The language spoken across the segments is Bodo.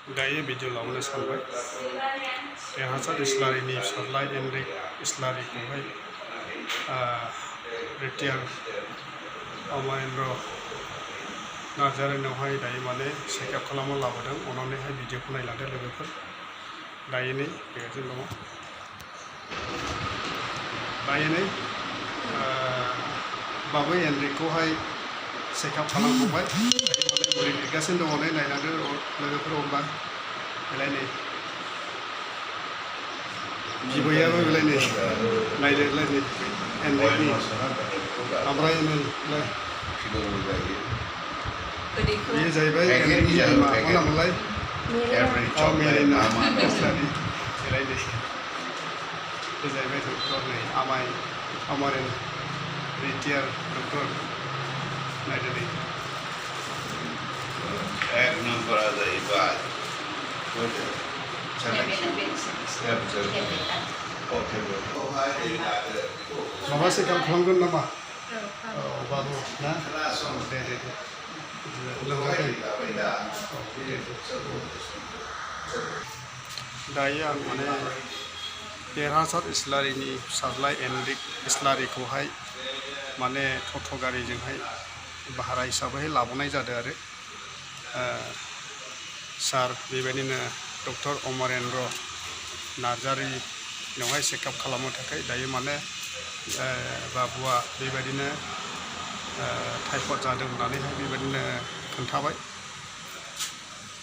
दायो भिडिअ लाबोनो सानबाय देरहासार इस्लारिनि फिसाज्ला एनरिक इस्लारिखौहाय रिटायार अमरेन्द्र नार्जारिनावहाय दायो माने चेकआप खालामनो लाबोदों। अननानैहाय भिडिअखौ नायलांदो लोगोफोर। दायो नै फैगासिनो दङ। दायो नै बाबै एनरिकखौहाय चेकआप खालामखांबाय। बोरै लिरगासिनो दङ नै नायलांदो लोगोफोर। अब्ला बेलाय नै बिबैयाबो बेलाय नै नायदोलाय नै एनरिकनि ओमफ्राय नै बेयो जाहैबाय एनरिकनि बिमा। मा नाममोनलाय? मेरिना इस्लारि। बेलाय नै बे जाहैबाय डक्टर नै अमरेन्द्र रिटायार डक्टर। नायदो नै एक नम्बरा जाहैबाय माबा चेकआप खालामगोन नामा? औ बाबु ना? दे दायो आं माने देरहासार इस्लारिनि फिसाज्ला एनरिक इस्लारिखौहाय माने टट' गारिजोंहाय भारा हिसाबै लाबोनाय जादों आरो सार बेबायदिनो डक्टर अमरेन्द्र नार्जारिनावहाय चेकआप खालामनो थाखाय दायो माने बाबुआ बेबायदिनो टाइफड जादों होननानैहाय बेबायदिनो खोन्थाबाय।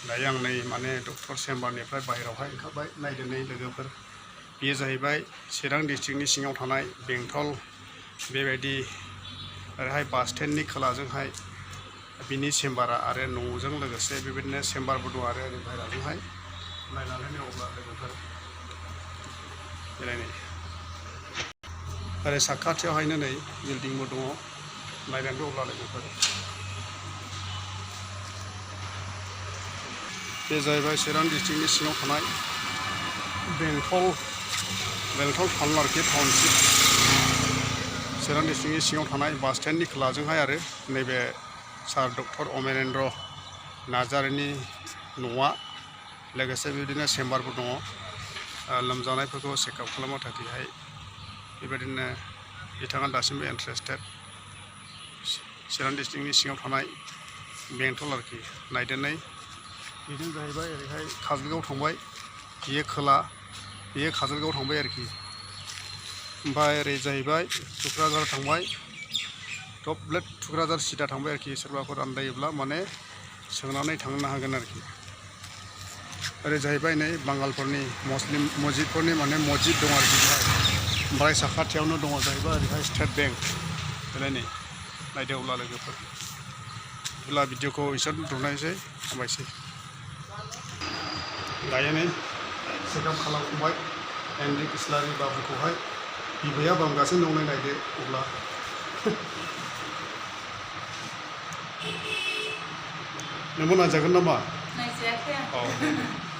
दायो आं नै माने डक्टर चेम्बारनिफ्राय बाहेरायावहाय ओंखारबाय। नायदो नै लोगोफोर, बेयो जाहैबाय चिरां डिस्ट्रिक्टनि सिङाव थानाय बेंटल बेबायदि ओरैहाय बास स्टेन्डनि खोलाजोंहाय बिनि चेम्बारा आरो न'जों लोगोसे बेबायदिनो चेम्बारबो दं आरो ओरै बाहेराजोंहाय नायनानै अब्ला लोगोफोर बेरायनाय ओरै साखाथियावहायनो नै बिल्डिंबो दङ। नायनानै अब्ला लोगोफोर बे जाहैबाय चिरां डिस्ट्रिक्टनि सिङाव थानाय बेंटल टाउन आरोखि टाउनशिप। चिरां डिस्ट्रिक्टनि सिङाव थानाय बास स्टेन्डनि खोलाजोंहाय आरो नैबे सार डक्टर अमरेन्द्र नार्जारिनि न'आ लोगोसे बेबायदिनो चेम्बारबो दङ। लोमजानायफोरखौ चेकआप खालामनो थाखायहाय बेबायदिनो बिथाङा दासिमबो इन्टारेस्टेड। चिरां डिस्ट्रिक्टनि सिङाव थानाय बेंटल आरोखि। नायदेरनाय बेजों जाहैबाय ओरैहाय काजलगाव थांबाय, बियो खोला, बियो काजलगाव थांबाय आरोखि। ओमफ्राय ओरै जाहैबाय थुक्राझार थांबाय, टपलेट थुक्राझार सिदा थांबाय आरोखि। सोरबाफोर आन्दायोब्ला माने सोंनानै थांनो हागोन आरोखि। ओरै जाहैबाय नै बांगालफोरनि मुस्लिम मस्जिदफोरनि माने मस्जिद दं आरोखि बेहाय। ओमफ्राय साखाथियावनो दङ जाहैबाय ओरैहाय स्टेट बेंक। बेलाय नै नायदो अब्ला लोगोफोर। अब्ला भिडिअखौ एसे दोनथ'नायसै, हामबायसै। दायो नै चेकआप खालामखांबाय एनरिक इस्लारि बाबुखौहाय। बिबैया बामगासिनो दं। नायदो अब्ला नोंबो नायजागोन नामा? नायजायाखै आं।